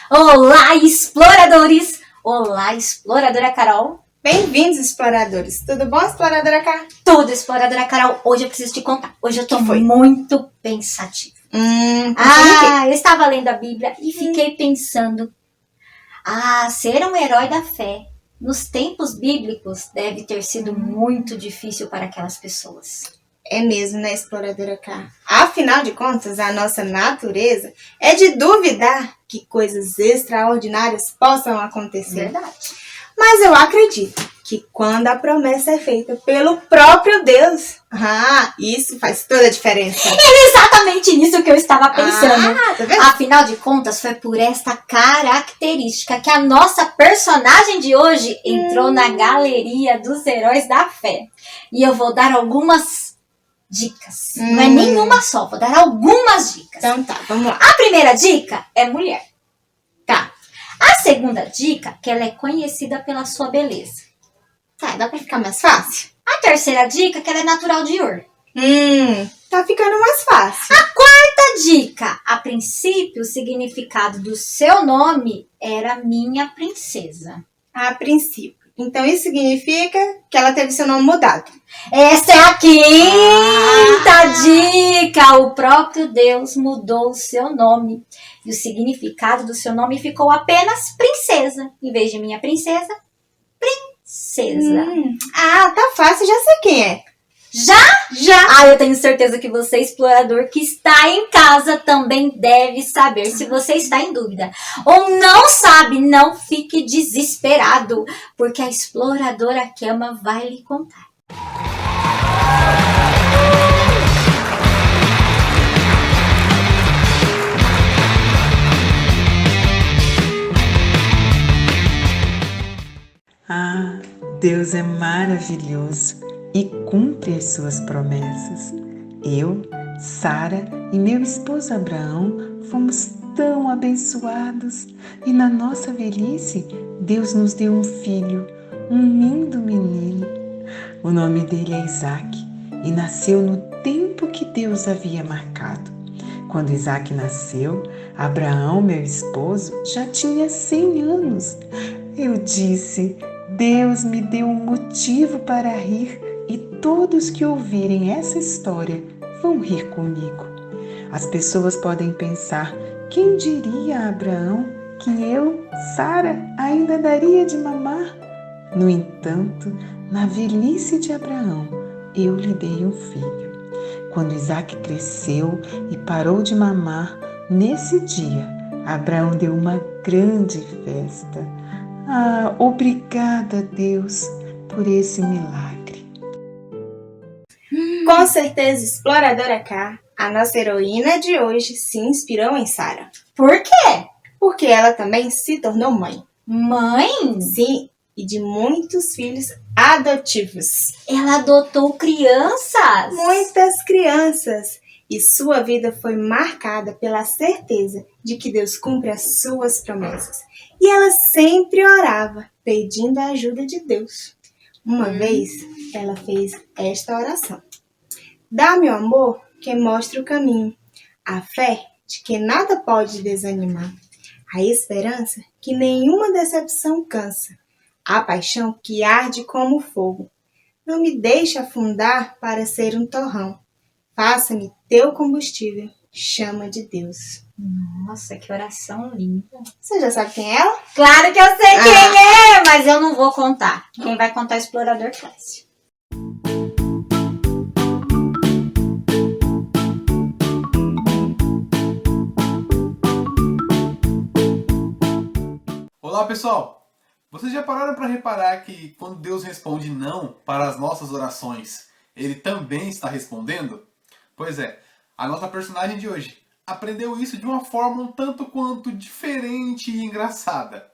Olá, exploradores! Olá, exploradora Carol! Bem-vindos, exploradores! Tudo bom, exploradora K? Tudo, exploradora Carol! Hoje eu preciso te contar. Hoje eu tô muito pensativa. Eu estava lendo a Bíblia e fiquei pensando. Ser um herói da fé nos tempos bíblicos deve ter sido muito difícil para aquelas pessoas. É mesmo, né, exploradora K? Afinal de contas, a nossa natureza é de duvidar que coisas extraordinárias possam acontecer. Verdade. Mas eu acredito que quando a promessa é feita pelo próprio Deus, isso faz toda a diferença. É exatamente nisso que eu estava pensando. Tá vendo? Afinal de contas, foi por esta característica que a nossa personagem de hoje entrou na galeria dos heróis da fé. E eu vou dar algumas dicas. Não é nenhuma só, vou dar algumas dicas. Então tá, vamos lá. A primeira dica é mulher. Tá. A segunda dica, que ela é conhecida pela sua beleza. Tá, dá pra ficar mais fácil? A terceira dica, que ela é natural de Ur. Tá ficando mais fácil. A quarta dica, a princípio, o significado do seu nome era minha princesa. A princípio. Então isso significa que ela teve seu nome mudado. Essa é a quinta dica. O próprio Deus mudou o seu nome. E o significado do seu nome ficou apenas princesa. Em vez de minha princesa, princesa. Tá fácil, já sei quem é. Já! Eu tenho certeza que você, explorador, que está em casa, também deve saber. Se você está em dúvida ou não sabe, não fique desesperado, porque a exploradora Kelma vai lhe contar. Deus é maravilhoso e cumpre as suas promessas. Eu, Sara e meu esposo Abraão fomos tão abençoados e na nossa velhice Deus nos deu um filho, um lindo menino. O nome dele é Isaac e nasceu no tempo que Deus havia marcado. Quando Isaac nasceu, Abraão, meu esposo, já tinha 100 anos. Eu disse: Deus me deu um motivo para rir e todos que ouvirem essa história vão rir comigo. As pessoas podem pensar: quem diria a Abraão que eu, Sara, ainda daria de mamar? No entanto, na velhice de Abraão, eu lhe dei um filho. Quando Isaac cresceu e parou de mamar, nesse dia, Abraão deu uma grande festa. Obrigada, Deus, por esse milagre. Com certeza, exploradora K, a nossa heroína de hoje se inspirou em Sara. Por quê? Porque ela também se tornou mãe. Mãe? Sim, e de muitos filhos adotivos. Ela adotou crianças? Muitas crianças. E sua vida foi marcada pela certeza de que Deus cumpre as suas promessas. E ela sempre orava, pedindo a ajuda de Deus. Uma vez, ela fez esta oração: Dá-me o amor que mostra o caminho, a fé de que nada pode desanimar, a esperança que nenhuma decepção cansa, a paixão que arde como fogo. Não me deixe afundar para ser um torrão. Faça-me teu combustível, chama de Deus. Nossa, que oração linda. Você já sabe quem é ela? Claro que eu sei quem é, mas eu não vou contar. Quem vai contar é o explorador Clássico. Olá pessoal, vocês já pararam para reparar que quando Deus responde não para as nossas orações, Ele também está respondendo? Pois é, a nossa personagem de hoje aprendeu isso de uma forma um tanto quanto diferente e engraçada.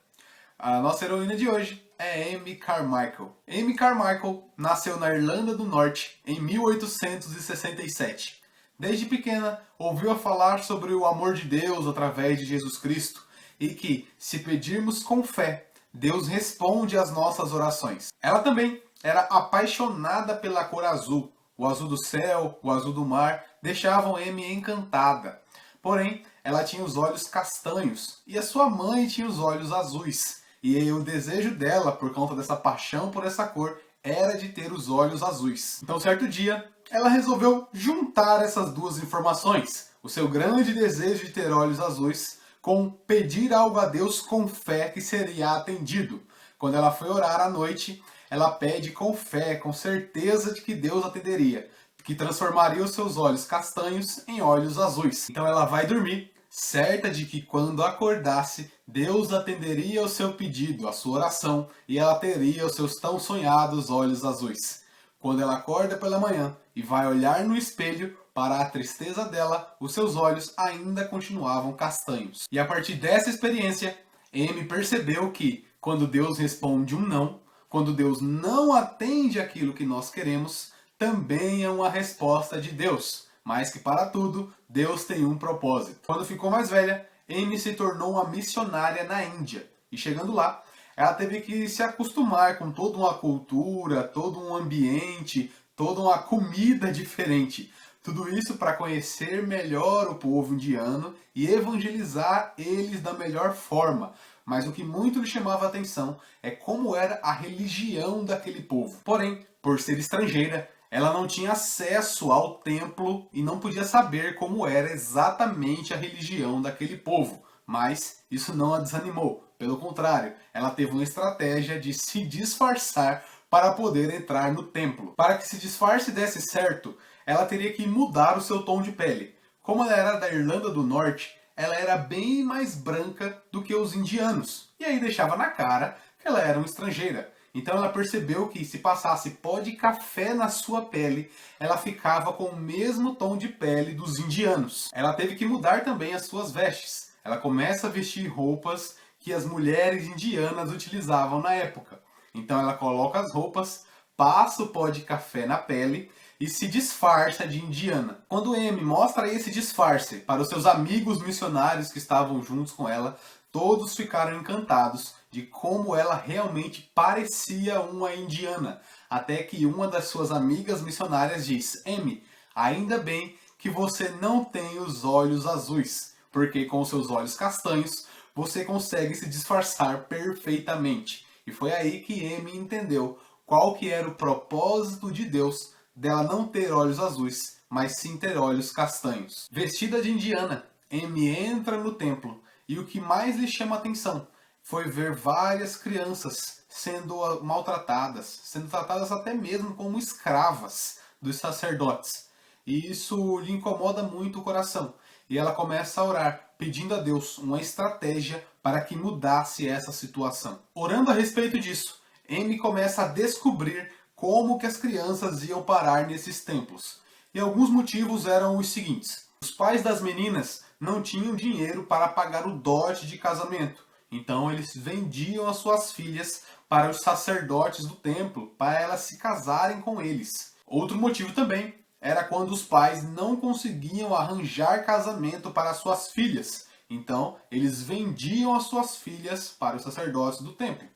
A nossa heroína de hoje é Amy Carmichael. Amy Carmichael nasceu na Irlanda do Norte em 1867. Desde pequena, ouviu a falar sobre o amor de Deus através de Jesus Cristo e que, se pedirmos com fé, Deus responde às nossas orações. Ela também era apaixonada pela cor azul. O azul do céu, o azul do mar, deixavam Amy encantada. Porém, ela tinha os olhos castanhos e a sua mãe tinha os olhos azuis. E o desejo dela, por conta dessa paixão por essa cor, era de ter os olhos azuis. Então, certo dia, ela resolveu juntar essas duas informações, o seu grande desejo de ter olhos azuis, com pedir algo a Deus com fé que seria atendido. Quando ela foi orar à noite, ela pede com fé, com certeza de que Deus atenderia, que transformaria os seus olhos castanhos em olhos azuis. Então ela vai dormir, certa de que quando acordasse, Deus atenderia o seu pedido, a sua oração, e ela teria os seus tão sonhados olhos azuis. Quando ela acorda pela manhã e vai olhar no espelho, para a tristeza dela, os seus olhos ainda continuavam castanhos. E a partir dessa experiência, Amy percebeu que, quando Deus responde um não, quando Deus não atende aquilo que nós queremos, também é uma resposta de Deus. Mas que para tudo, Deus tem um propósito. Quando ficou mais velha, Amy se tornou uma missionária na Índia. E chegando lá, ela teve que se acostumar com toda uma cultura, todo um ambiente, toda uma comida diferente. Tudo isso para conhecer melhor o povo indiano e evangelizar eles da melhor forma. Mas o que muito lhe chamava a atenção é como era a religião daquele povo. Porém, por ser estrangeira, ela não tinha acesso ao templo e não podia saber como era exatamente a religião daquele povo. Mas isso não a desanimou. Pelo contrário, ela teve uma estratégia de se disfarçar para poder entrar no templo. Para que esse disfarce desse certo, ela teria que mudar o seu tom de pele. Como ela era da Irlanda do Norte, ela era bem mais branca do que os indianos. E aí deixava na cara que ela era uma estrangeira. Então ela percebeu que se passasse pó de café na sua pele, ela ficava com o mesmo tom de pele dos indianos. Ela teve que mudar também as suas vestes. Ela começa a vestir roupas que as mulheres indianas utilizavam na época. Então ela coloca as roupas, passa o pó de café na pele e se disfarça de indiana. Quando Amy mostra esse disfarce para os seus amigos missionários que estavam juntos com ela, todos ficaram encantados de como ela realmente parecia uma indiana. Até que uma das suas amigas missionárias diz: Amy, ainda bem que você não tem os olhos azuis, porque com seus olhos castanhos você consegue se disfarçar perfeitamente. E foi aí que Amy entendeu qual que era o propósito de Deus dela não ter olhos azuis, mas sim ter olhos castanhos. Vestida de indiana, Amy entra no templo e o que mais lhe chama a atenção foi ver várias crianças sendo maltratadas, sendo tratadas até mesmo como escravas dos sacerdotes. E isso lhe incomoda muito o coração. E ela começa a orar, pedindo a Deus uma estratégia para que mudasse essa situação. Orando a respeito disso, Amy começa a descobrir como que as crianças iam parar nesses templos. E alguns motivos eram os seguintes: os pais das meninas não tinham dinheiro para pagar o dote de casamento, então eles vendiam as suas filhas para os sacerdotes do templo, para elas se casarem com eles. Outro motivo também era quando os pais não conseguiam arranjar casamento para suas filhas, então eles vendiam as suas filhas para os sacerdotes do templo.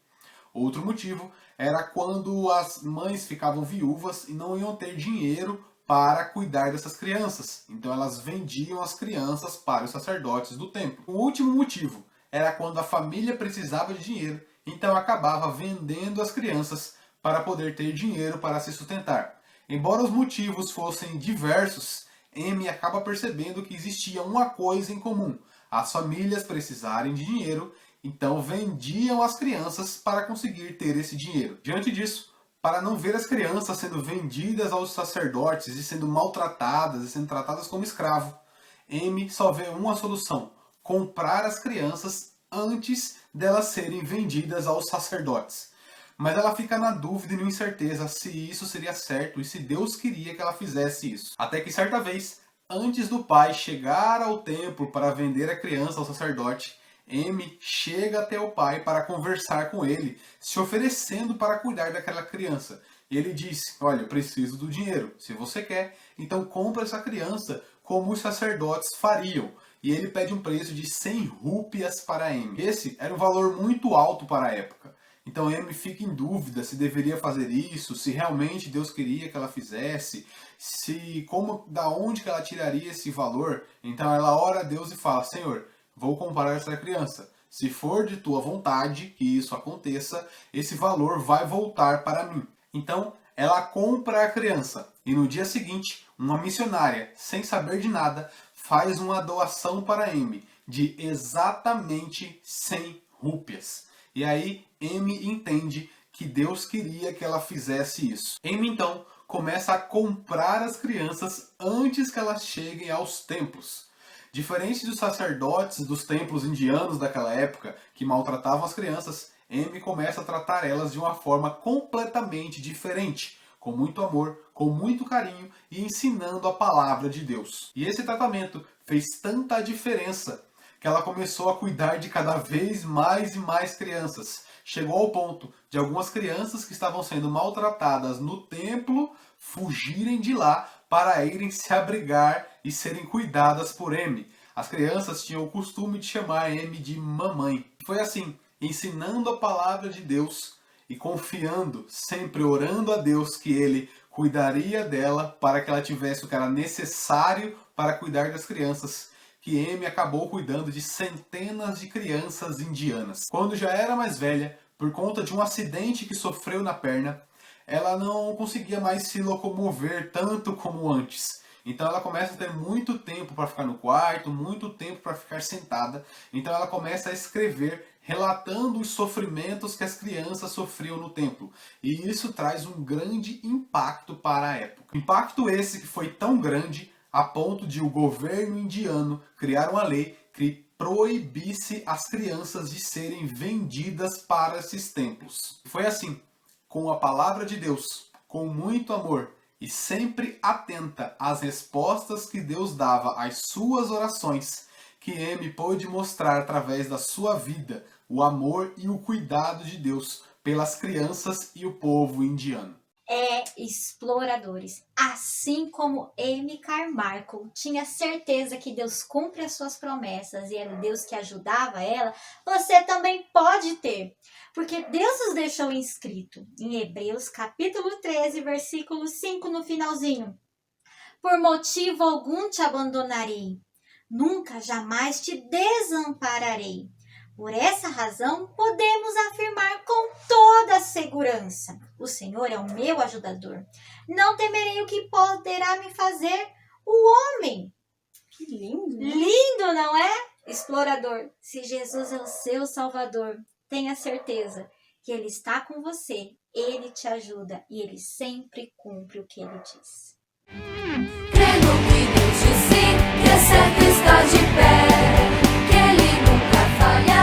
Outro motivo era quando as mães ficavam viúvas e não iam ter dinheiro para cuidar dessas crianças. Então elas vendiam as crianças para os sacerdotes do templo. O último motivo era quando a família precisava de dinheiro, então acabava vendendo as crianças para poder ter dinheiro para se sustentar. Embora os motivos fossem diversos, Amy acaba percebendo que existia uma coisa em comum: as famílias precisarem de dinheiro, então vendiam as crianças para conseguir ter esse dinheiro. Diante disso, para não ver as crianças sendo vendidas aos sacerdotes e sendo maltratadas e sendo tratadas como escravo, Amy só vê uma solução: comprar as crianças antes delas serem vendidas aos sacerdotes. Mas ela fica na dúvida e na incerteza se isso seria certo e se Deus queria que ela fizesse isso. Até que certa vez, antes do pai chegar ao templo para vender a criança ao sacerdote, Amy chega até o pai para conversar com ele, se oferecendo para cuidar daquela criança. E ele diz: olha, eu preciso do dinheiro. Se você quer, então compra essa criança como os sacerdotes fariam. E ele pede um preço de 100 rúpias para Amy. Esse era um valor muito alto para a época. Então Amy fica em dúvida se deveria fazer isso, se realmente Deus queria que ela fizesse, da onde que ela tiraria esse valor. Então ela ora a Deus e fala: Senhor, vou comprar essa criança. Se for de tua vontade que isso aconteça, esse valor vai voltar para mim. Então ela compra a criança e no dia seguinte, uma missionária, sem saber de nada, faz uma doação para Amy de exatamente 100 rúpias. E aí Amy entende que Deus queria que ela fizesse isso. Amy então começa a comprar as crianças antes que elas cheguem aos templos. Diferente dos sacerdotes dos templos indianos daquela época, que maltratavam as crianças, Amy começa a tratar elas de uma forma completamente diferente, com muito amor, com muito carinho e ensinando a palavra de Deus. E esse tratamento fez tanta diferença que ela começou a cuidar de cada vez mais e mais crianças. Chegou ao ponto de algumas crianças que estavam sendo maltratadas no templo fugirem de lá para irem se abrigar e serem cuidadas por Amy. As crianças tinham o costume de chamar Amy de mamãe. Foi assim, ensinando a palavra de Deus e confiando, sempre orando a Deus que Ele cuidaria dela para que ela tivesse o que era necessário para cuidar das crianças, que Amy acabou cuidando de centenas de crianças indianas. Quando já era mais velha, por conta de um acidente que sofreu na perna, ela não conseguia mais se locomover tanto como antes. Então ela começa a ter muito tempo para ficar no quarto, muito tempo para ficar sentada. Então ela começa a escrever, relatando os sofrimentos que as crianças sofriam no templo. E isso traz um grande impacto para a época. Impacto esse que foi tão grande a ponto de o governo indiano criar uma lei que proibisse as crianças de serem vendidas para esses templos. Foi assim, com a palavra de Deus, com muito amor e sempre atenta às respostas que Deus dava às suas orações, que Amy pôde mostrar através da sua vida o amor e o cuidado de Deus pelas crianças e o povo indiano. Exploradores, assim como Amy Carmichael tinha certeza que Deus cumpre as suas promessas e era o Deus que ajudava ela, você também pode ter, porque Deus nos deixou inscrito em Hebreus capítulo 13, versículo 5 no finalzinho: por motivo algum te abandonarei, nunca jamais te desampararei. Por essa razão, podemos afirmar com toda segurança: o Senhor é o meu ajudador. Não temerei o que poderá me fazer o homem. Que lindo, né? Lindo, não é? Explorador, se Jesus é o seu Salvador, tenha certeza que Ele está com você, Ele te ajuda e Ele sempre cumpre o que Ele diz. Crê no que Deus disse, que é certo está de pé, que Ele nunca falha.